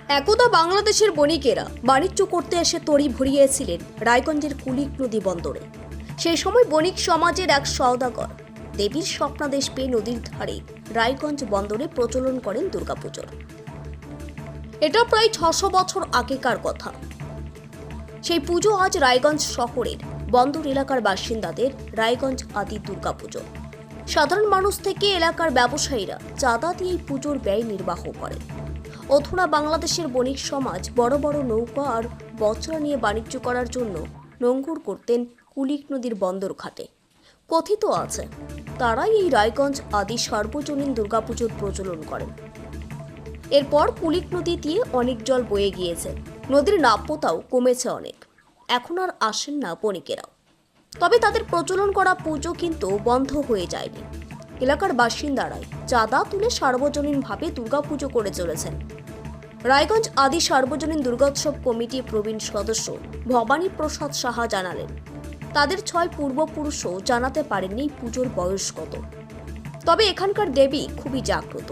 একদা বাংলাদেশের বণিকেরা বাণিজ্য করতে এসে তড়ি ভরিয়েছিলেন রায়গঞ্জের কুলিক নদী বন্দরে। সেই সময় বণিক সমাজের এক সওদাগর দেবীর স্বপ্নাদেশ পেয়ে নদীর ধারে রায়গঞ্জ বন্দরে প্রচলন করেন দুর্গাপুজোর। এটা প্রায় 600 বছর আগেকার কথা। সেই পুজো আজ রায়গঞ্জ শহরের বন্দর এলাকার বাসিন্দাদের রায়গঞ্জ আদি দুর্গাপুজো। সাধারণ মানুষ থেকে এলাকার ব্যবসায়ীরা চাঁদা দিয়ে এই পুজোর ব্যয় নির্বাহ করেন। অধুনা বাংলাদেশের বণিক সমাজ বড় বড় নৌকা আর বচরা নিয়ে বাণিজ্য করার জন্য নোঙ্গর করতেন কুলিক নদীর বন্দর ঘাটে। কথিত আছে তারাই এই রায়গঞ্জ আদি সার্বজনীন দুর্গাপুজোর প্রচলন করেন। এরপর কুলিক নদী দিয়ে অনেক জল বয়ে গিয়েছে, নদীর নাব্যতাও কমেছে অনেক। এখন আর আসেন না বণিকেরাও। তবে তাদের প্রচলন করা পুজো কিন্তু বন্ধ হয়ে যায়নি। এলাকার বাসিন্দারাই চাঁদা তুলে সার্বজনীনভাবে দুর্গাপুজো করে চলেছেন। রায়গঞ্জ আদি সার্বজনীন দুর্গোৎসব কমিটির প্রবীণ সদস্য ভবানী প্রসাদ সাহা জানালেন, তাদের 6 পূর্বপুরুষও জানাতে পারেননি পুজোর বয়স কত। তবে এখানকার দেবী খুবই জাগ্রত,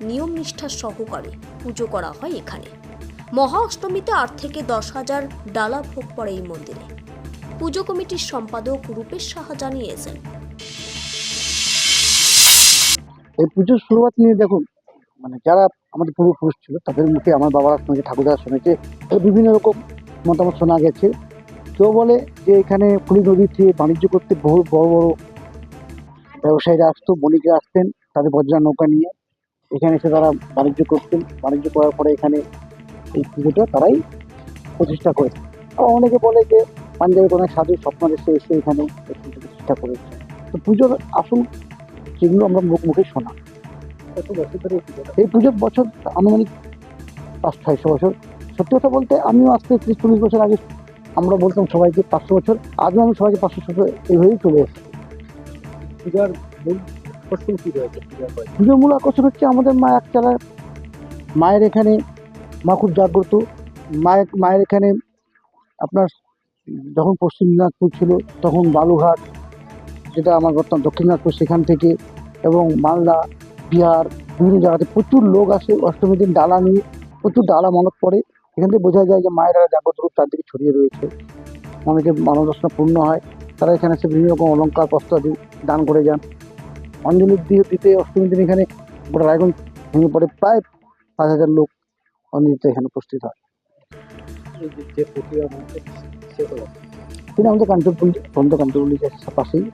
নিয়ম নিষ্ঠার সহকারে পুজো করা হয় এখানে। মহা অষ্টমীতে 8 থেকে 10,000 ডালা ভোগ পড়ে এই মন্দিরে। পুজো কমিটির সম্পাদক রূপেশ সাহা জানিয়েছেন, এই পুজোর শুরুয়াত নিয়ে দেখুন, যারা আমাদের পূর্বপুরুষ ছিল তাদের মুখে আমার বাবারা শুনেছে, ঠাকুরদারা শুনেছে, বিভিন্ন রকম মতামত শোনা গেছে। কেউ বলে যে এখানে কুলি নদীতে বাণিজ্য করতে বহু বড় বড় ব্যবসায়ীরা আসতো, বণিকরা আসতেন তাদের বজ্রা নৌকা নিয়ে এখানে এসে তারা বাণিজ্য করতেন। বাণিজ্য করার পরে এখানে এই পুজোটা তারাই প্রতিষ্ঠা করেছে। আবার অনেকে বলে যে পাঞ্জাবের কোনো সাধু স্বপ্নাদেশে এসে এখানে এই পুজো প্রতিষ্ঠা করেছে। তো পুজোর আসল যেগুলো আমরা মুখে শোনা। এই পুজোর বছর আনুমানিক 500-600 বছর। সত্যি কথা বলতে আমিও আজকে 30-40 বছর আগে আমরা বলতাম সবাইকে 500 বছর, আজও আমি সবাইকে 500 এইভাবেই চলে এসেছি। পূজার মূল আকর্ষণ কী রয়েছে? পুজোর মূল আকর্ষণ হচ্ছে আমাদের মা একচালা। মায়ের এখানে মা খুব জাগ্রত। মায়ের এখানে আপনার যখন পশ্চিম দিনাজপুর ছিল তখন বালুঘাট, যেটা আমার বর্তমান দক্ষিণ দিনাজপুর, সেখান থেকে এবং মালদা, বিহার, বিভিন্ন জায়গাতে প্রচুর লোক আসে অষ্টমীর দিন ডালা নিয়ে। প্রচুর ডালা মানত পড়ে। এখান থেকে বোঝা যায় যে মায়ের জাগ্রত রূপ চারদিকে ছড়িয়ে রয়েছে। অনেকে মনোবাসনা পূর্ণ হয়, তারা এখানে এসে বিভিন্ন রকম অলঙ্কার বস্ত্র আদি দান করে যান। অঞ্জলি দিতে অষ্টমীর দিন এখানে গোটা রায়গঞ্জ ভেঙে পড়ে। প্রায় 5,000 লোক অঞ্জলিতে এখানে উপস্থিত হয়। তিনি আমাদের কাঞ্চনপল্লী, কাঞ্চনপল্লী পাশেই।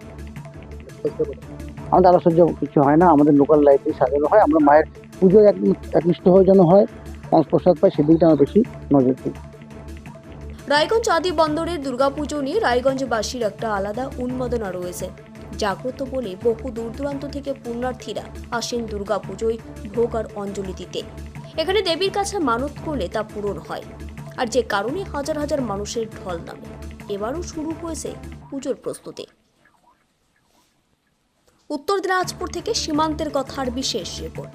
আমাদের আলোচর্য কিছু হয় না, আমাদের লোকাল লাইটে সাজানো হয়। আমরা মায়ের পুজো একনিষ্ঠভাবে যেন হয়, মানুষ প্রসাদ পায়, সেদিকটা আমরা বেশি নজর দিই। রায়গঞ্জ আদি বন্দরের দুর্গাপুজো নিয়ে রায়গঞ্জবাসীর একটা আলাদা উন্মাদনা রয়েছে। জাগ্রত বলে বহু দূর দূরান্ত থেকে পুণ্যার্থীরা আসেন দুর্গাপুজোয় ভোগ আর অঞ্জলি দিতে। এখানে দেবীর কাছে মানত করলে তা পূরণ হয়, আর যে কারণে হাজার হাজার মানুষের ঢল নামে। এবারও শুরু হয়েছে পুজোর প্রস্তুতি। উত্তর দিনাজপুর থেকে সীমান্তের কথার বিশেষ রিপোর্ট।